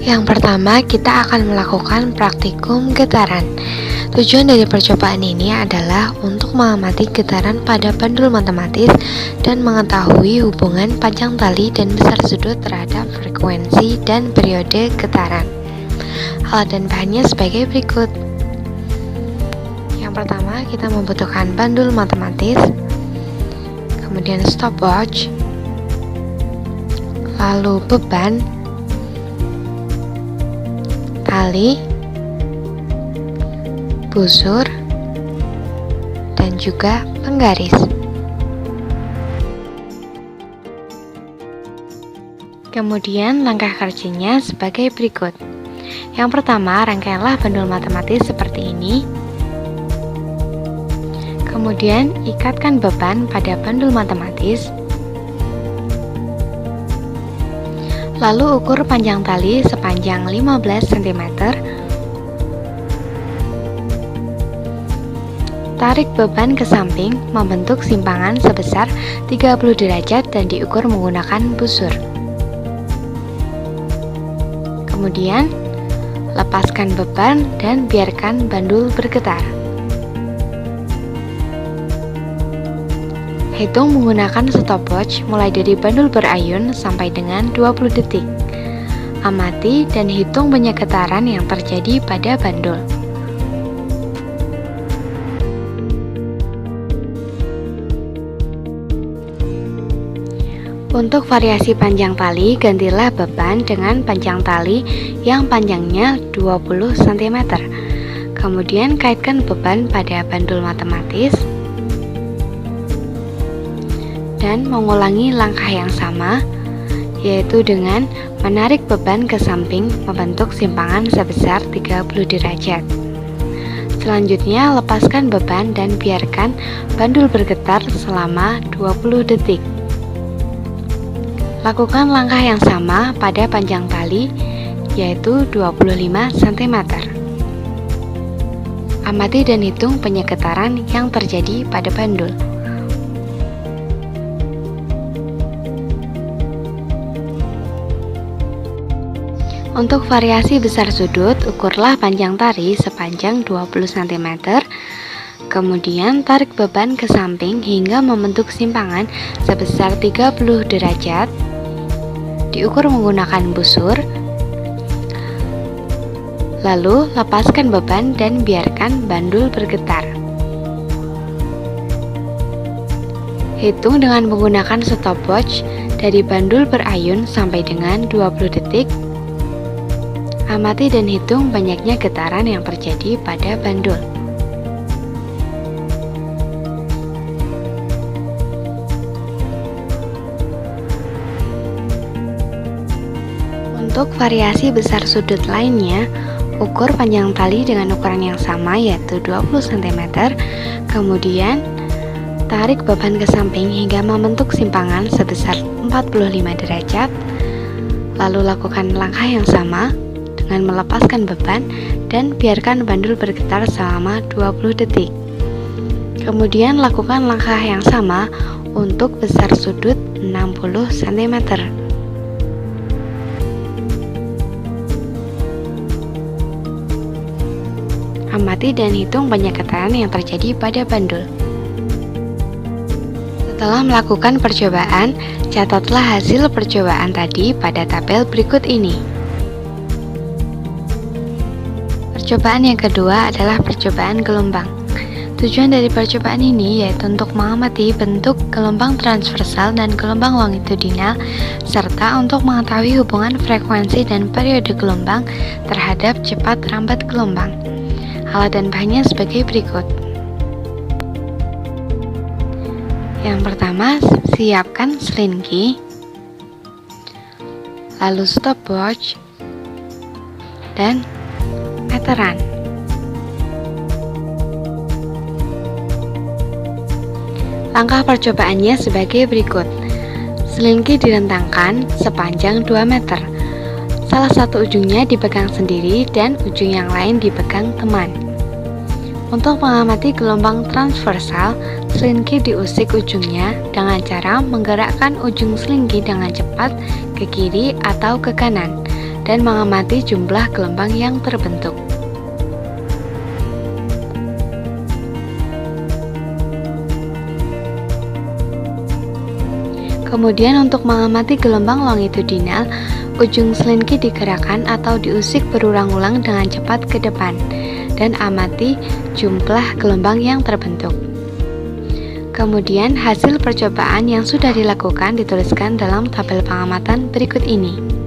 Yang pertama, kita akan melakukan praktikum getaran. Tujuan dari percobaan ini adalah untuk mengamati getaran pada pendul matematis dan mengetahui hubungan panjang tali dan besar sudut terhadap frekuensi dan periode getaran. Alat dan bahannya sebagai berikut. Yang pertama, kita membutuhkan pendul matematis, kemudian stopwatch, lalu beban, tali, busur, dan juga penggaris. Kemudian langkah kerjanya sebagai berikut. Yang pertama, rangkaianlah pendul matematis seperti ini. Kemudian ikatkan beban pada pendul matematis. Lalu ukur panjang tali sepanjang 15 cm. Tarik beban ke samping membentuk simpangan sebesar 30 derajat dan diukur menggunakan busur. Kemudian, lepaskan beban dan biarkan bandul bergetar. Hitung menggunakan stopwatch mulai dari bandul berayun sampai dengan 20 detik. Amati dan hitung banyak getaran yang terjadi pada bandul. Untuk variasi panjang tali, gantilah beban dengan panjang tali yang panjangnya 20 cm. Kemudian kaitkan beban pada bandul matematis dan mengulangi langkah yang sama, yaitu dengan menarik beban ke samping membentuk simpangan sebesar 30 derajat. Selanjutnya, lepaskan beban dan biarkan bandul bergetar selama 20 detik. Lakukan langkah yang sama pada panjang tali, yaitu 25 cm. Amati dan hitung penyeketaran yang terjadi pada bandul. Untuk variasi besar sudut, ukurlah panjang tali sepanjang 20 cm. Kemudian tarik beban ke samping hingga membentuk simpangan sebesar 30 derajat. Diukur menggunakan busur. Lalu lepaskan beban dan biarkan bandul bergetar. Hitung dengan menggunakan stopwatch dari bandul berayun sampai dengan 20 detik. Amati dan hitung banyaknya getaran yang terjadi pada bandul. Untuk variasi besar sudut lainnya, ukur panjang tali dengan ukuran yang sama, yaitu 20 cm. Kemudian, tarik beban ke samping hingga membentuk simpangan sebesar 45 derajat. Lalu lakukan langkah yang sama dengan melepaskan beban dan biarkan bandul bergetar selama 20 detik. Kemudian lakukan langkah yang sama untuk besar sudut 60 cm. Amati dan hitung banyak getaran yang terjadi pada bandul. Setelah melakukan percobaan, catatlah hasil percobaan tadi pada tabel berikut ini. Percobaan yang kedua adalah percobaan gelombang. Tujuan dari percobaan ini yaitu untuk mengamati bentuk gelombang transversal dan gelombang longitudinal, serta untuk mengetahui hubungan frekuensi dan periode gelombang terhadap cepat rambat gelombang. Alat dan bahannya sebagai berikut. Yang pertama, siapkan selinki, lalu stopwatch, dan meteran. Langkah percobaannya sebagai berikut. Selinki direntangkan sepanjang 2 meter. Salah satu ujungnya dipegang sendiri dan ujung yang lain dipegang teman. Untuk mengamati gelombang transversal, selinki diusik ujungnya dengan cara menggerakkan ujung selinki dengan cepat ke kiri atau ke kanan dan mengamati jumlah gelombang yang terbentuk. Kemudian untuk mengamati gelombang longitudinal, ujung selinki digerakkan atau diusik berulang-ulang dengan cepat ke depan dan amati jumlah gelombang yang terbentuk. Kemudian hasil percobaan yang sudah dilakukan dituliskan dalam tabel pengamatan berikut ini.